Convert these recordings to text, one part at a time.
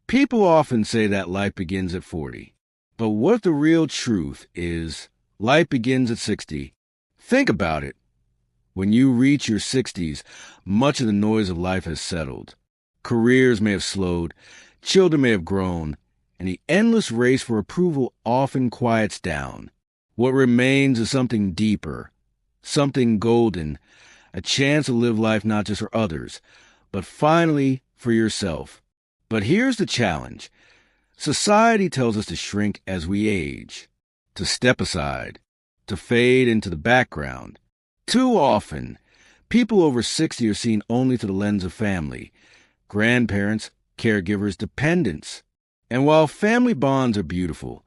People often say that life begins at 40. But what if the real truth is life begins at 60? Think about it. When you reach your 60s, much of the noise of life has settled. Careers may have slowed, children may have grown, and the endless race for approval often quiets down. What remains is something deeper, something golden, a chance to live life not just for others, but finally for yourself. But here's the challenge. Society tells us to shrink as we age, to step aside, to fade into the background. Too often, people over 60 are seen only through the lens of family, grandparents, caregivers, dependents. And while family bonds are beautiful,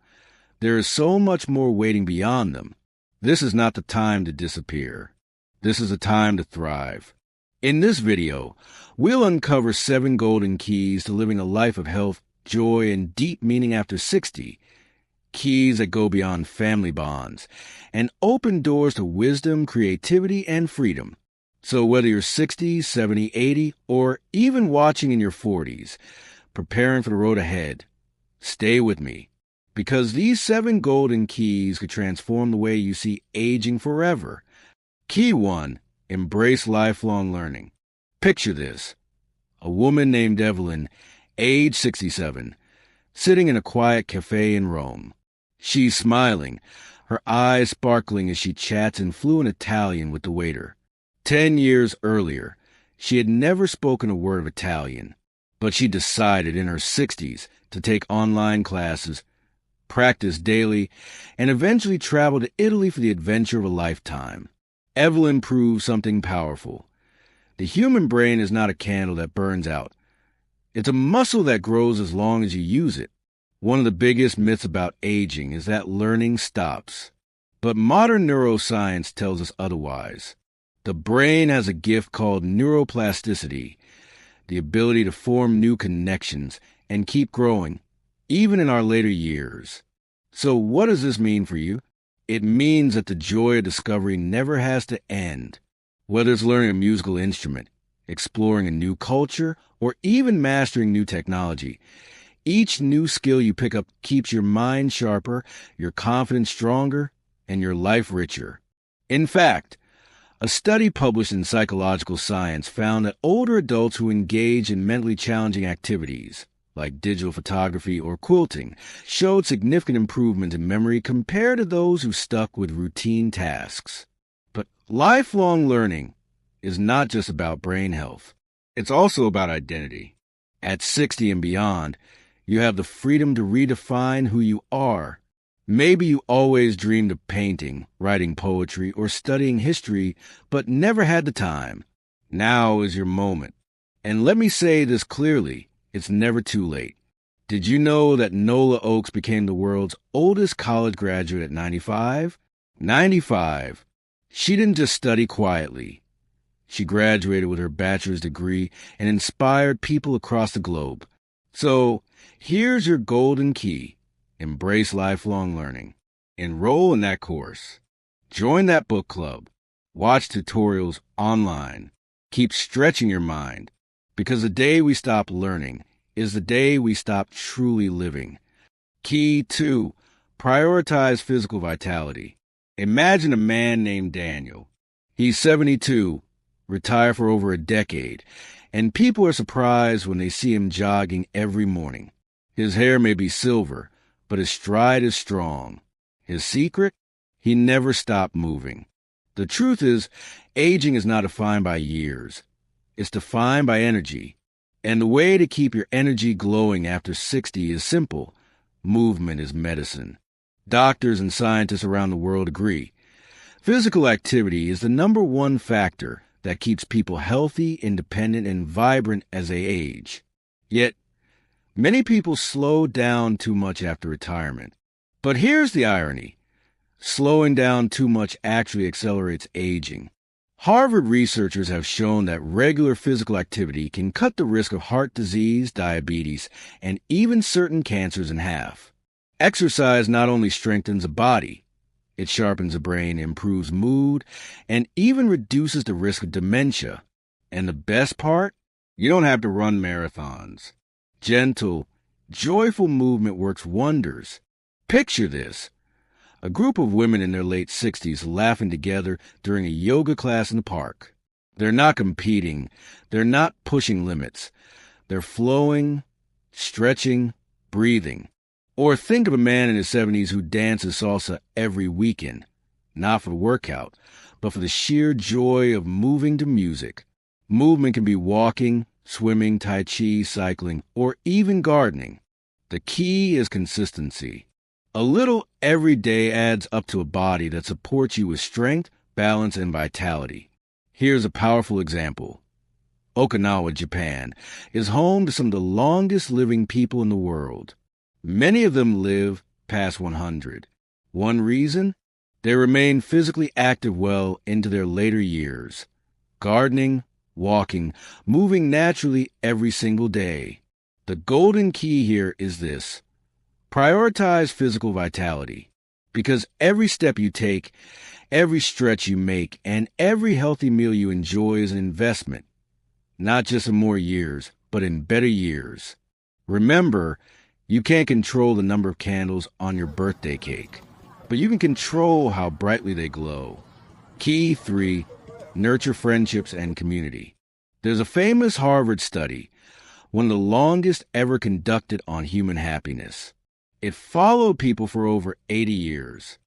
there is so much more waiting beyond them. This is not the time to disappear. This is a time to thrive. In this video, we'll uncover 7 golden keys to living a life of health, joy, and deep meaning after 60. Keys that go beyond family bonds and open doors to wisdom, creativity, and freedom. So whether you're 60, 70, 80, or even watching in your 40s, preparing for the road ahead, stay with me, because these 7 golden keys could transform the way you see aging forever. Key 1, embrace lifelong learning. Picture this. A woman named Evelyn, age 67, sitting in a quiet cafe in Rome. She's smiling, her eyes sparkling as she chats in fluent Italian with the waiter. 10 years earlier, she had never spoken a word of Italian, but she decided in her 60s to take online classes, practice daily, and eventually travel to Italy for the adventure of a lifetime. Evelyn proved something powerful. The human brain is not a candle that burns out. It's a muscle that grows as long as you use it. One of the biggest myths about aging is that learning stops. But modern neuroscience tells us otherwise. The brain has a gift called neuroplasticity, the ability to form new connections and keep growing, even in our later years. So what does this mean for you? It means that the joy of discovery never has to end. Whether it's learning a musical instrument, exploring a new culture, or even mastering new technology, each new skill you pick up keeps your mind sharper, your confidence stronger, and your life richer. In fact, a study published in Psychological Science found that older adults who engage in mentally challenging activities, like digital photography or quilting, showed significant improvement in memory compared to those who stuck with routine tasks. But lifelong learning is not just about brain health. It's also about identity. At 60 and beyond, you have the freedom to redefine who you are. Maybe you always dreamed of painting, writing poetry, or studying history, but never had the time. Now is your moment. And let me say this clearly, it's never too late. Did you know that Nola Oakes became the world's oldest college graduate at 95? 95. She didn't just study quietly. She graduated with her bachelor's degree and inspired people across the globe. So, here's your golden key. Embrace lifelong learning. Enroll in that course. Join that book club. Watch tutorials online. Keep stretching your mind, because the day we stop learning is the day we stop truly living. Key 2, prioritize physical vitality. Imagine a man named Daniel. He's 72, retired for over a decade, and people are surprised when they see him jogging every morning. His hair may be silver, but his stride is strong. His secret? He never stopped moving. The truth is, aging is not defined by years. It's defined by energy. And the way to keep your energy glowing after 60 is simple. Movement is medicine. Doctors and scientists around the world agree. Physical activity is the #1 factor that keeps people healthy, independent, and vibrant as they age. Yet, many people slow down too much after retirement. But here's the irony. Slowing down too much actually accelerates aging. Harvard researchers have shown that regular physical activity can cut the risk of heart disease, diabetes, and even certain cancers in half. Exercise not only strengthens the body, it sharpens the brain, improves mood, and even reduces the risk of dementia. And the best part? You don't have to run marathons. Gentle, Joyful movement works wonders. Picture this. A group of women in their late 60s laughing together during a yoga class in the park. They're not competing. They're not pushing limits. They're flowing, stretching, breathing. Or think of a man in his 70s who dances salsa every weekend, not for the workout, but for the sheer joy of moving to music. Movement can be walking, swimming, tai chi, cycling, or even gardening. The key is consistency. A little every day adds up to a body that supports you with strength, balance, and vitality. Here's a powerful example. Okinawa, Japan, is home to some of the longest living people in the world. Many of them live past 100. One reason? They remain physically active well into their later years. Gardening, walking, moving naturally every single day. The golden key here is this. Prioritize physical vitality, because every step you take, every stretch you make, and every healthy meal you enjoy is an investment, not just in more years, but in better years. Remember, you can't control the number of candles on your birthday cake, but you can control how brightly they glow. Key 3, nurture friendships and community. There's a famous Harvard study, one of the longest ever conducted on human happiness. It followed people for over 80 years.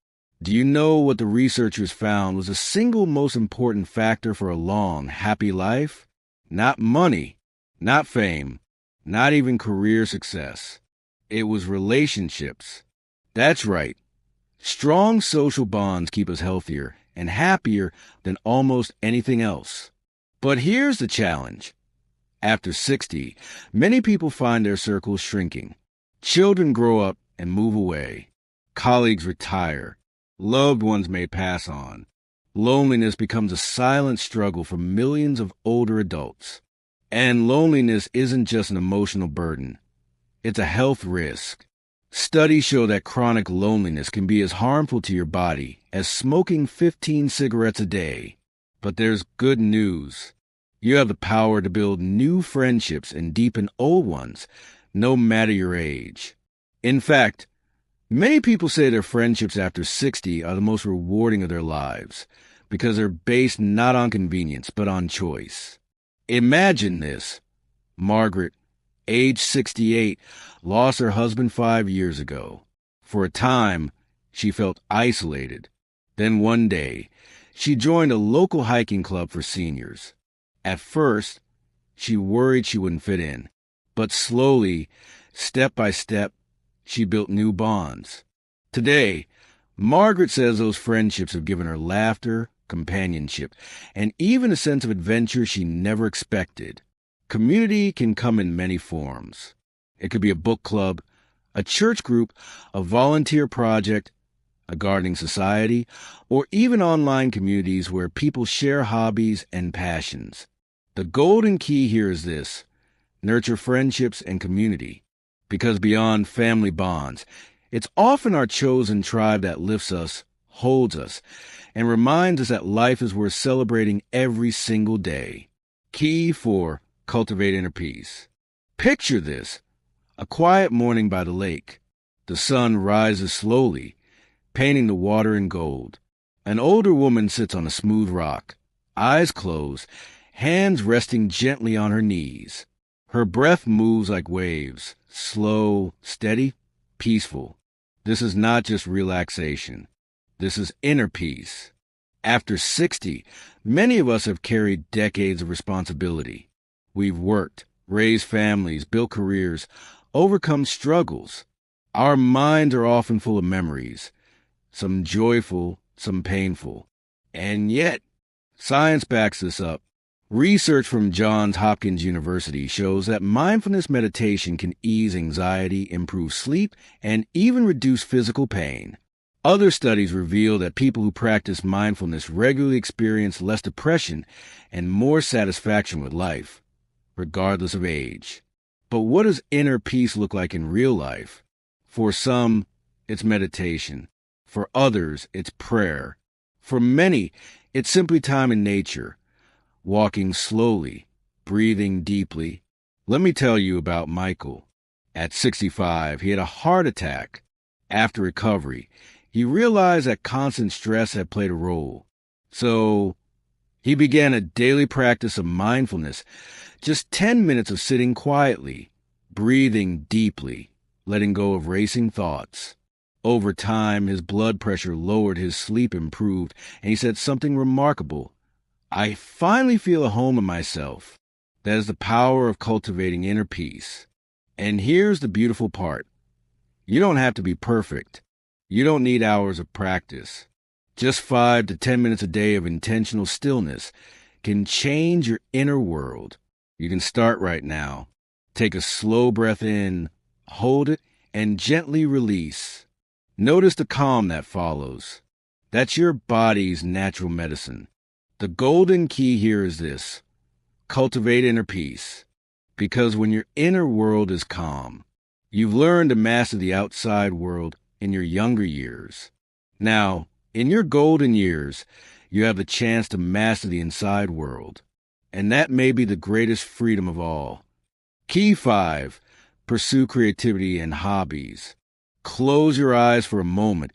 Do you know what the researchers found was the single most important factor for a long, happy life? Not money, not fame, not even career success. It was relationships. That's right. Strong social bonds keep us healthier and happier than almost anything else. But here's the challenge. After 60, many people find their circles shrinking. Children grow up and move away. Colleagues retire. Loved ones may pass on. Loneliness becomes a silent struggle for millions of older adults. And loneliness isn't just an emotional burden. It's a health risk. Studies show that chronic loneliness can be as harmful to your body as smoking 15 cigarettes a day. But there's good news. You have the power to build new friendships and deepen old ones, no matter your age. In fact, many people say their friendships after 60 are the most rewarding of their lives because they're based not on convenience, but on choice. Imagine this. Margaret, age 68, lost her husband 5 years ago. For a time, she felt isolated. Then one day, she joined a local hiking club for seniors. At first, she worried she wouldn't fit in, but slowly, step by step, she built new bonds. Today, Margaret says those friendships have given her laughter, companionship, and even a sense of adventure she never expected. Community can come in many forms. It could be a book club, a church group, a volunteer project, a gardening society, or even online communities where people share hobbies and passions. The golden key here is this: nurture friendships and community. Because beyond family bonds, it's often our chosen tribe that lifts us, holds us, and reminds us that life is worth celebrating every single day. Key 4, cultivate inner peace. Picture this: a quiet morning by the lake. The sun rises slowly, painting the water in gold. An older woman sits on a smooth rock, eyes closed, hands resting gently on her knees. Her breath moves like waves, slow, steady, peaceful. This is not just relaxation. This is inner peace. After 60, many of us have carried decades of responsibility. We've worked, raised families, built careers, overcome struggles. Our minds are often full of memories, some joyful, some painful. And yet, science backs this up. Research from Johns Hopkins University shows that mindfulness meditation can ease anxiety, improve sleep, and even reduce physical pain. Other studies reveal that people who practice mindfulness regularly experience less depression and more satisfaction with life, regardless of age. But what does inner peace look like in real life? For some, it's meditation. For others, it's prayer. For many, it's simply time in nature, walking slowly, breathing deeply. Let me tell you about Michael. At 65, he had a heart attack. After recovery, he realized that constant stress had played a role. So he began a daily practice of mindfulness, just 10 minutes of sitting quietly, breathing deeply, letting go of racing thoughts. Over time, his blood pressure lowered, his sleep improved, and he said something remarkable. I finally feel at home in myself. That is the power of cultivating inner peace. And here's the beautiful part. You don't have to be perfect. You don't need hours of practice. Just 5 to 10 minutes a day of intentional stillness can change your inner world. You can start right now. Take a slow breath in, hold it, and gently release. Notice the calm that follows. That's your body's natural medicine. The golden key here is this: cultivate inner peace. Because when your inner world is calm, you've learned to master the outside world in your younger years. Now, in your golden years, you have the chance to master the inside world. And that may be the greatest freedom of all. Key 5, pursue creativity and hobbies. Close your eyes for a moment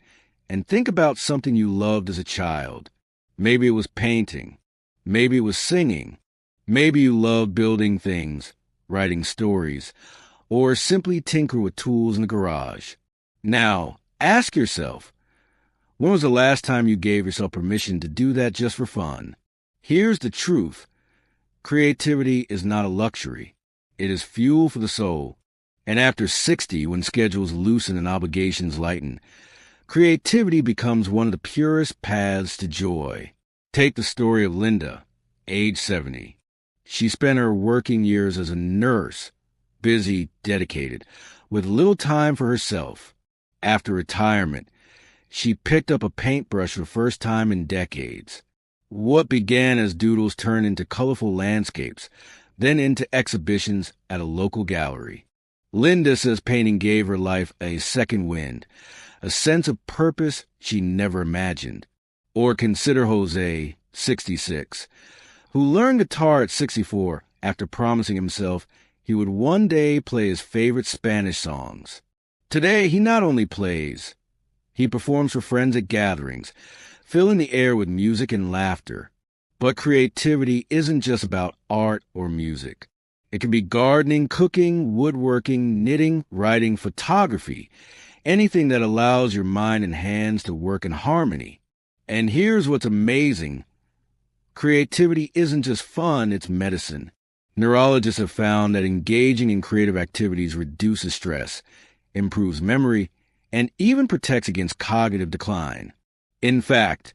and think about something you loved as a child. Maybe it was painting. Maybe it was singing. Maybe you loved building things, writing stories, or simply tinker with tools in the garage. Now, ask yourself, when was the last time you gave yourself permission to do that just for fun? Here's the truth. Creativity is not a luxury. It is fuel for the soul. And after 60, when schedules loosen and obligations lighten, creativity becomes one of the purest paths to joy. Take the story of Linda, age 70. She spent her working years as a nurse, busy, dedicated, with little time for herself. After retirement, she picked up a paintbrush for the first time in decades. What began as doodles turned into colorful landscapes, then into exhibitions at a local gallery. Linda says painting gave her life a second wind, a sense of purpose she never imagined. Or consider Jose, 66, who learned guitar at 64 after promising himself he would one day play his favorite Spanish songs. Today, he not only plays, he performs for friends at gatherings, filling the air with music and laughter. But creativity isn't just about art or music. It can be gardening, cooking, woodworking, knitting, writing, photography, anything that allows your mind and hands to work in harmony. And here's what's amazing. Creativity isn't just fun, it's medicine. Neurologists have found that engaging in creative activities reduces stress, improves memory, and even protects against cognitive decline. In fact,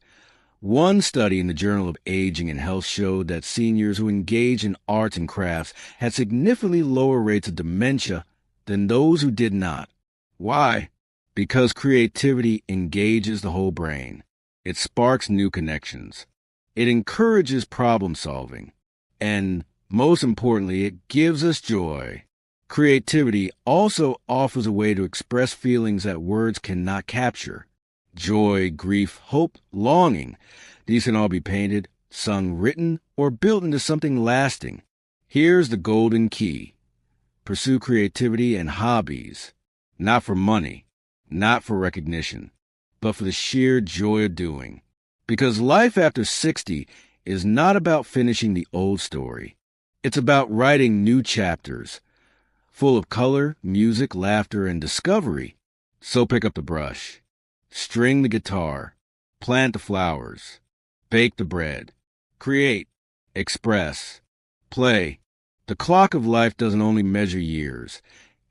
one study in the Journal of Aging and Health showed that seniors who engaged in arts and crafts had significantly lower rates of dementia than those who did not. Why? Because creativity engages the whole brain. It sparks new connections. It encourages problem solving. And most importantly, it gives us joy. Creativity also offers a way to express feelings that words cannot capture. Joy, grief, hope, longing. These can all be painted, sung, written, or built into something lasting. Here's the golden key. Pursue creativity and hobbies. Not for money, not for recognition, but for the sheer joy of doing. Because life after 60 is not about finishing the old story. It's about writing new chapters, full of color, music, laughter, and discovery. So pick up the brush. String the guitar, plant the flowers, bake the bread, create, express, play. The clock of life doesn't only measure years,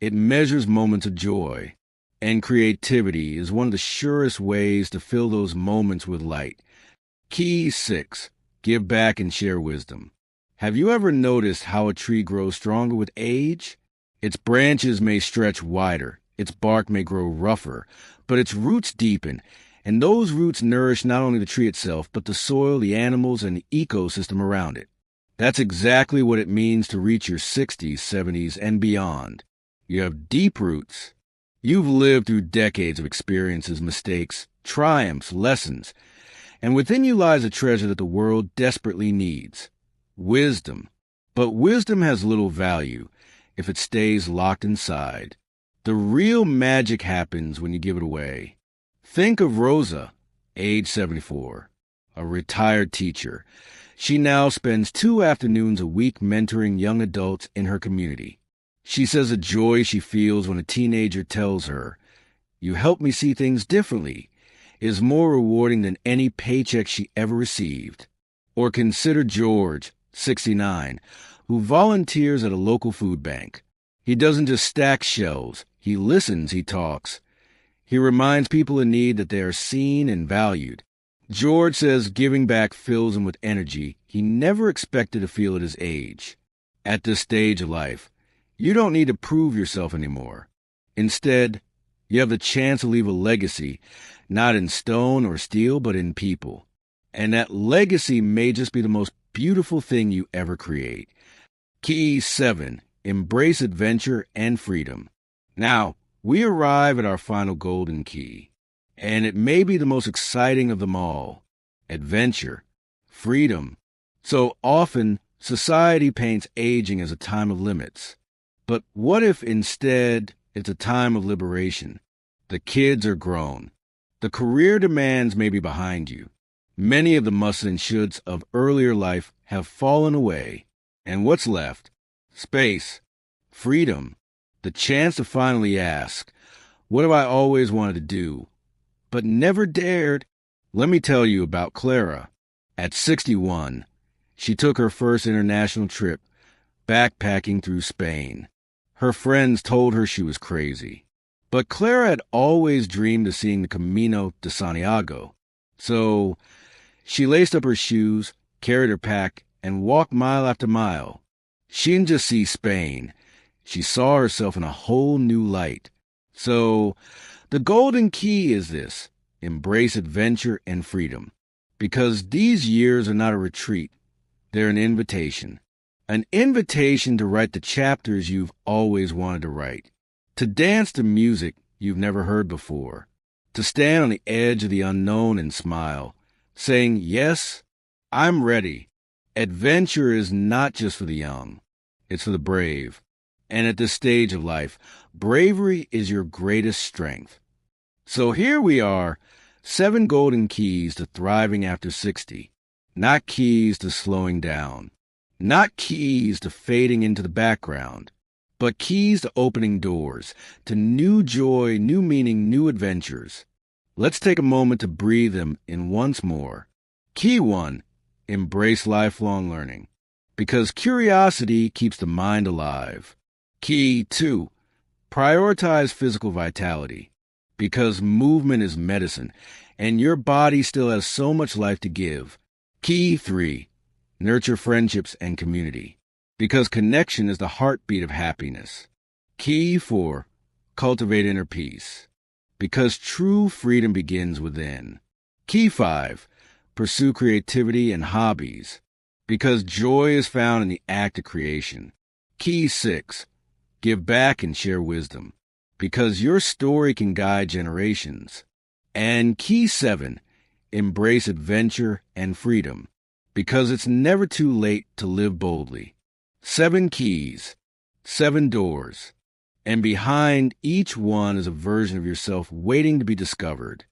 it measures moments of joy. And creativity is one of the surest ways to fill those moments with light. Key 6, give back and share wisdom. Have you ever noticed how a tree grows stronger with age? Its branches may stretch wider, its bark may grow rougher, but its roots deepen, and those roots nourish not only the tree itself, but the soil, the animals, and the ecosystem around it. That's exactly what it means to reach your 60s, 70s, and beyond. You have deep roots. You've lived through decades of experiences, mistakes, triumphs, lessons, and within you lies a treasure that the world desperately needs. Wisdom. But wisdom has little value if it stays locked inside. The real magic happens when you give it away. Think of Rosa, age 74, a retired teacher. She now spends 2 afternoons a week mentoring young adults in her community. She says the joy she feels when a teenager tells her, "You help me see things differently," is more rewarding than any paycheck she ever received. Or consider George, 69, who volunteers at a local food bank. He doesn't just stack shelves. He listens, he talks. He reminds people in need that they are seen and valued. George says giving back fills him with energy he never expected to feel at his age. At this stage of life, you don't need to prove yourself anymore. Instead, you have the chance to leave a legacy, not in stone or steel, but in people. And that legacy may just be the most beautiful thing you ever create. Key 7. Embrace adventure and freedom. Now, we arrive at our final golden key, and it may be the most exciting of them all. Adventure. Freedom. So often, society paints aging as a time of limits. But what if instead it's a time of liberation? The kids are grown. The career demands may be behind you. Many of the musts and shoulds of earlier life have fallen away. And what's left? Space. Freedom. The chance to finally ask, what have I always wanted to do, but never dared? Let me tell you about Clara. At 61, she took her first international trip, backpacking through Spain. Her friends told her she was crazy. But Clara had always dreamed of seeing the Camino de Santiago. So she laced up her shoes, carried her pack, and walked mile after mile. She didn't just see Spain. She saw herself in a whole new light. So the golden key is this: embrace adventure and freedom. Because these years are not a retreat. They're an invitation. An invitation to write the chapters you've always wanted to write. To dance to music you've never heard before. To stand on the edge of the unknown and smile, saying, "Yes, I'm ready." Adventure is not just for the young. It's for the brave. And at this stage of life, bravery is your greatest strength. So here we are, 7 golden keys to thriving after 60. Not keys to slowing down. Not keys to fading into the background. But keys to opening doors, to new joy, new meaning, new adventures. Let's take a moment to breathe them in once more. Key 1. Embrace lifelong learning. Because curiosity keeps the mind alive. Key 2. Prioritize physical vitality. Because movement is medicine, and your body still has so much life to give. Key 3. Nurture friendships and community. Because connection is the heartbeat of happiness. Key 4. Cultivate inner peace. Because true freedom begins within. Key 5. Pursue creativity and hobbies. Because joy is found in the act of creation. Key 6. Give back and share wisdom. Because your story can guide generations. And Key 7. Embrace adventure and freedom. Because it's never too late to live boldly. 7 keys, 7 doors, and behind each one is a version of yourself waiting to be discovered.